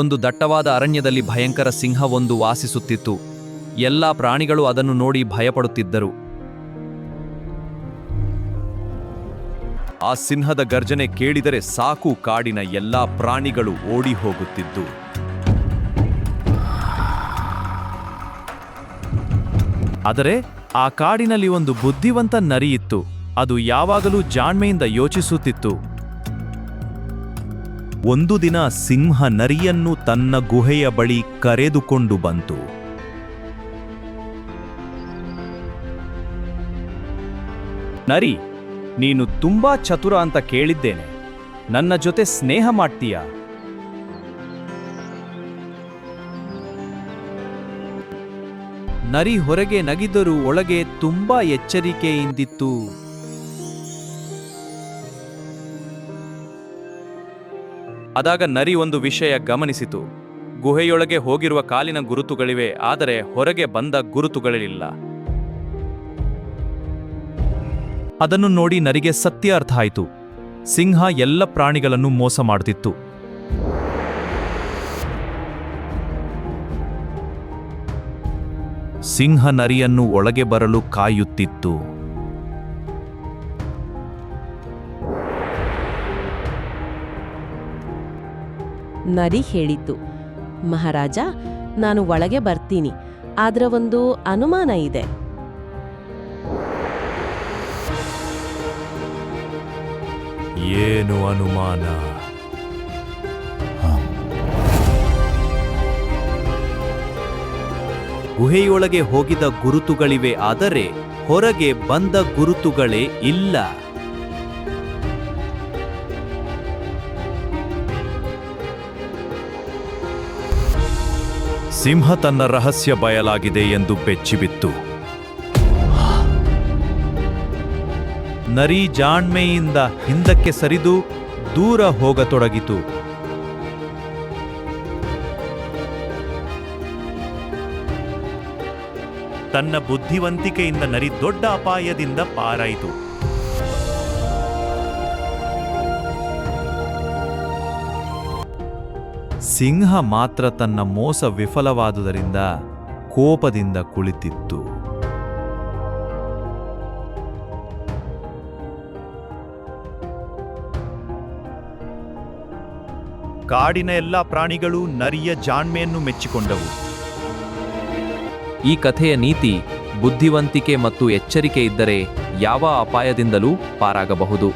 ಒಂದು ದಟ್ಟವಾದ ಅರಣ್ಯದಲ್ಲಿ ಭಯಂಕರ ಸಿಂಹವೊಂದು ವಾಸಿಸುತ್ತಿತ್ತು. ಎಲ್ಲಾ ಪ್ರಾಣಿಗಳು ಅದನ್ನು ನೋಡಿ ಭಯಪಡುತ್ತಿದ್ದರು. ಆ ಸಿಂಹದ ಗರ್ಜನೆ ಕೇಳಿದರೆ ಸಾಕು, ಕಾಡಿನ ಎಲ್ಲಾ ಪ್ರಾಣಿಗಳು ಓಡಿ ಹೋಗುತ್ತಿದ್ದು. ಆದರೆ ಆ ಕಾಡಿನಲ್ಲಿ ಒಂದು ಬುದ್ಧಿವಂತ ನರಿಯಿತ್ತು. ಅದು ಯಾವಾಗಲೂ ಜಾಣ್ಮೆಯಿಂದ ಯೋಚಿಸುತ್ತಿತ್ತು. ಒಂದು ದಿನ ಸಿಂಹ ನರಿಯನ್ನು ತನ್ನ ಗುಹೆಯ ಬಳಿ ಕರೆದುಕೊಂಡು ಬಂತು. ನರಿ, ನೀನು ತುಂಬಾ ಚತುರ ಅಂತ ಕೇಳಿದ್ದೇನೆ. ನನ್ನ ಜೊತೆ ಸ್ನೇಹ ಮಾಡ್ತೀಯಾ? ನರಿ ಹೊರಗೆ ನಗಿದರೂ ಒಳಗೆ ತುಂಬಾ ಎಚ್ಚರಿಕೆಯಿಂದಿತ್ತು. ಆದಾಗ ನರಿ ಒಂದು ವಿಷಯ ಗಮನಿಸಿತು. ಗುಹೆಯೊಳಗೆ ಹೋಗಿರುವ ಕಾಲಿನ ಗುರುತುಗಳಿವೆ, ಆದರೆ ಹೊರಗೆ ಬಂದ ಗುರುತುಗಳಿಲ್ಲ. ಅದನ್ನು ನೋಡಿ ನರಿಗೆ ಸತ್ಯ ಅರ್ಥ ಆಯಿತು. ಸಿಂಹ ಎಲ್ಲ ಪ್ರಾಣಿಗಳನ್ನು ಮೋಸ ಮಾಡುತ್ತಿತ್ತು. ಸಿಂಹ ನರಿಯನ್ನು ಒಳಗೆ ಬರಲು ಕಾಯುತ್ತಿತ್ತು. ನರಿ ಹೇಳಿತು, ಮಹಾರಾಜ, ನಾನು ಒಳಗೆ ಬರ್ತೀನಿ, ಆದ್ರೆ ಒಂದು ಅನುಮಾನ ಇದೆ. ಏನು ಅನುಮಾನ? ಗುಹೆಯೊಳಗೆ ಹೋಗಿದ ಗುರುತುಗಳಿವೆ, ಆದರೆ ಹೊರಗೆ ಬಂದ ಗುರುತುಗಳೇ ಇಲ್ಲ. ಸಿಂಹ ತನ್ನ ರಹಸ್ಯ ಬಯಲಾಗಿದೆ ಎಂದು ಬೆಚ್ಚಿಬಿತ್ತು. ನರಿ ಜಾಣ್ಮೆಯಿಂದ ಹಿಂದಕ್ಕೆ ಸರಿದು ದೂರ ಹೋಗತೊಡಗಿತು. ತನ್ನ ಬುದ್ಧಿವಂತಿಕೆಯಿಂದ ನರಿ ದೊಡ್ಡ ಅಪಾಯದಿಂದ ಪಾರಾಯಿತು. ಸಿಂಹ ಮಾತ್ರ ತನ್ನ ಮೋಸ ವಿಫಲವಾದುದರಿಂದ ಕೋಪದಿಂದ ಕುಳಿತಿತ್ತು. ಕಾಡಿನ ಎಲ್ಲಾ ಪ್ರಾಣಿಗಳು ನರಿಯ ಜಾಣ್ಮೆಯನ್ನು ಮೆಚ್ಚಿಕೊಂಡವು. ಈ ಕಥೆಯ ನೀತಿ: ಬುದ್ಧಿವಂತಿಕೆ ಮತ್ತು ಎಚ್ಚರಿಕೆ ಇದ್ದರೆ ಯಾವ ಅಪಾಯದಿಂದಲೂ ಪಾರಾಗಬಹುದು.